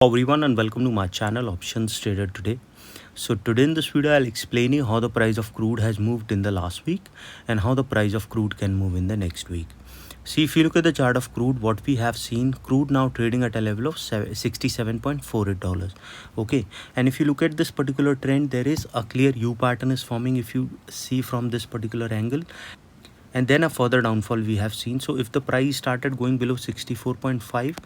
Everyone and welcome to my channel Options Trader Today. So today in this video I'll explain you how the price of crude has moved in the last week and how the price of crude can move in the next week. See, if you look at the chart of crude, what we have seen, crude now trading at a level of $67.48. Okay, and if you look at this particular trend, there is a clear U pattern is forming if you see from this particular angle, and then a further downfall we have seen. So if the price started going below 64.5,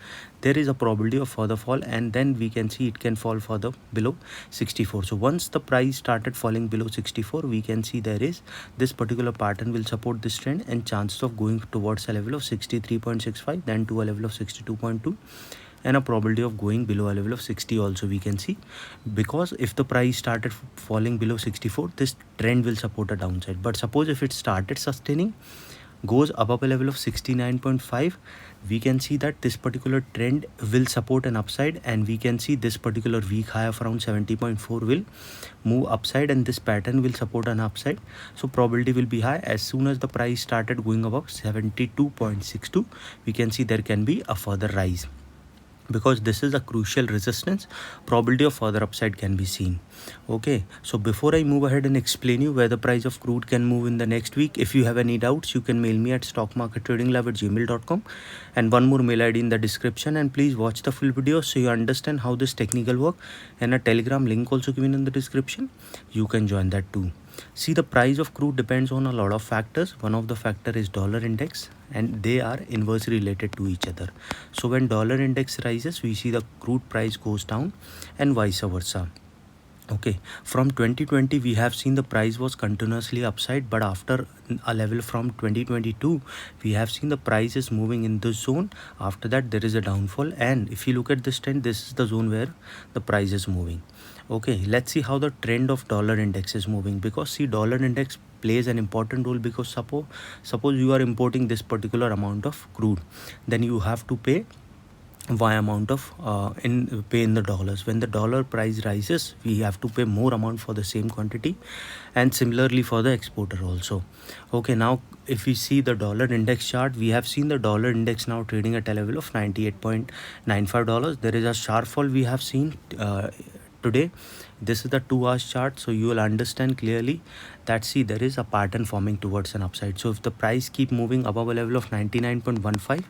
there is a probability of further fall, and then we can see it can fall further below 64. So once the price started falling below 64, we can see there is this particular pattern will support this trend and chances of going towards a level of 63.65, then to a level of 62.2, and a probability of going below a level of 60 also we can see, because if the price started falling below 64, this trend will support a downside. But suppose if it started sustaining, goes above a level of 69.5, we can see that this particular trend will support an upside, and we can see this particular weak high of around 70.4 will move upside, and this pattern will support an upside. So probability will be high. As soon as the price started going above 72.62, we can see there can be a further rise, because this is a crucial resistance. Probability of further upside can be seen. Okay, so before I move ahead and explain you where the price of crude can move in the next week, if you have any doubts, you can mail me at stockmarkettradinglab@gmail.com, and one more mail ID in the description. And please watch the full video so you understand how this technical work, and a Telegram link also given in the description. You can join that too. See, the price of crude depends on a lot of factors. One of the factor is dollar index, and they are inversely related to each other. So when dollar index rises, we see the crude price goes down, and vice versa. Okay, from 2020 we have seen the price was continuously upside, but after a level from 2022 we have seen the price is moving in this zone. After that there is a downfall, and if you look at this trend, this is the zone where the price is moving. Okay, let's see how the trend of dollar index is moving, because see, dollar index plays an important role, because suppose you are importing this particular amount of crude, then you have to pay y amount of pay in the dollars. When the dollar price rises, we have to pay more amount for the same quantity, and similarly for the exporter also. Okay, now if we see the dollar index chart, we have seen the dollar index now trading at a level of $98.95. There is a sharp fall we have seen today. This is the 2 hours chart, so you will understand clearly that see, there is a pattern forming towards an upside. So if the price keep moving above a level of 99.15,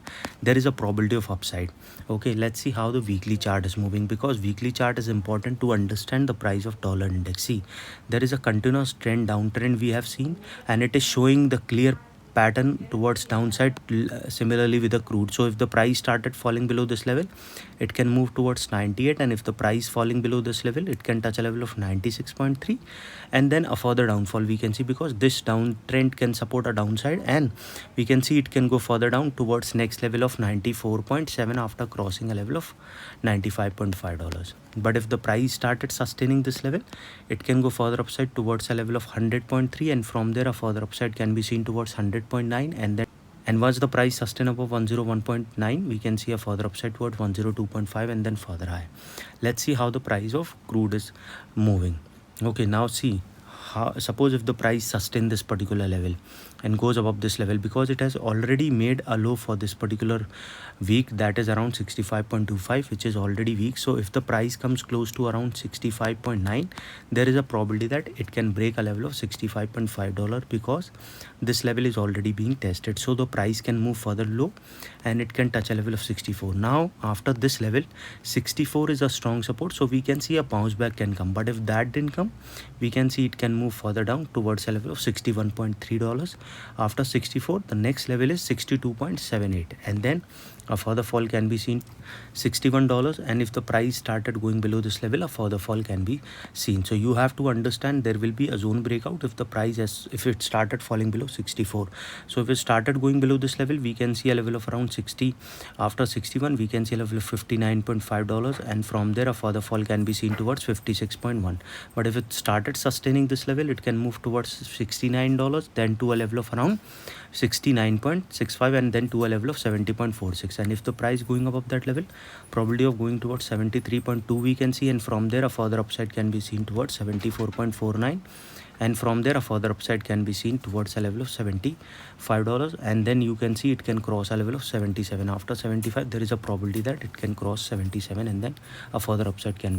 there is a probability of upside. Okay, let's see how the weekly chart is moving, because weekly chart is important to understand the price of dollar index. See, there is a continuous downtrend we have seen, and it is showing the clear pattern towards downside, similarly with the crude. So if the price started falling below this level, it can move towards 98, and if the price falling below this level, it can touch a level of 96.3, and then a further downfall we can see, because this downtrend can support a downside, and we can see it can go further down towards next level of 94.7 after crossing a level of $95.5. But if the price started sustaining this level, it can go further upside towards a level of 100.3, and from there a further upside can be seen towards 100.9, and once the price sustain above 101.9, we can see a further upside towards 102.5, and then further high. Let's see how the price of crude is moving. Okay, now see, suppose if the price sustain this particular level and goes above this level, because it has already made a low for this particular week, that is around 65.25, which is already weak. So if the price comes close to around 65.9, there is a probability that it can break a level of $65.5, because this level is already being tested. So the price can move further low, and it can touch a level of 64. Now after this level, 64 is a strong support, so we can see a bounce back can come. But if that didn't come, we can see it can move further down towards a level of $61.3. After 64, the next level is 62.78, and then a further fall can be seen $61, and if the price started going below this level, a further fall can be seen. So you have to understand there will be a zone breakout if the price if it started falling below 64. So if it started going below this level, we can see a level of around 60. After 61, we can see a level of $59.5, and from there a further fall can be seen towards 56.1. But if it started sustaining this level, it can move towards $69, then to a level of around 69.65, and then to a level of 70.46. And if the price going above that level, probability of going towards 73.2 we can see, and from there a further upside can be seen towards 74.49, and from there a further upside can be seen towards a level of $75, and then you can see it can cross a level of 77. After 75 there is a probability that it can cross 77, and then a further upside can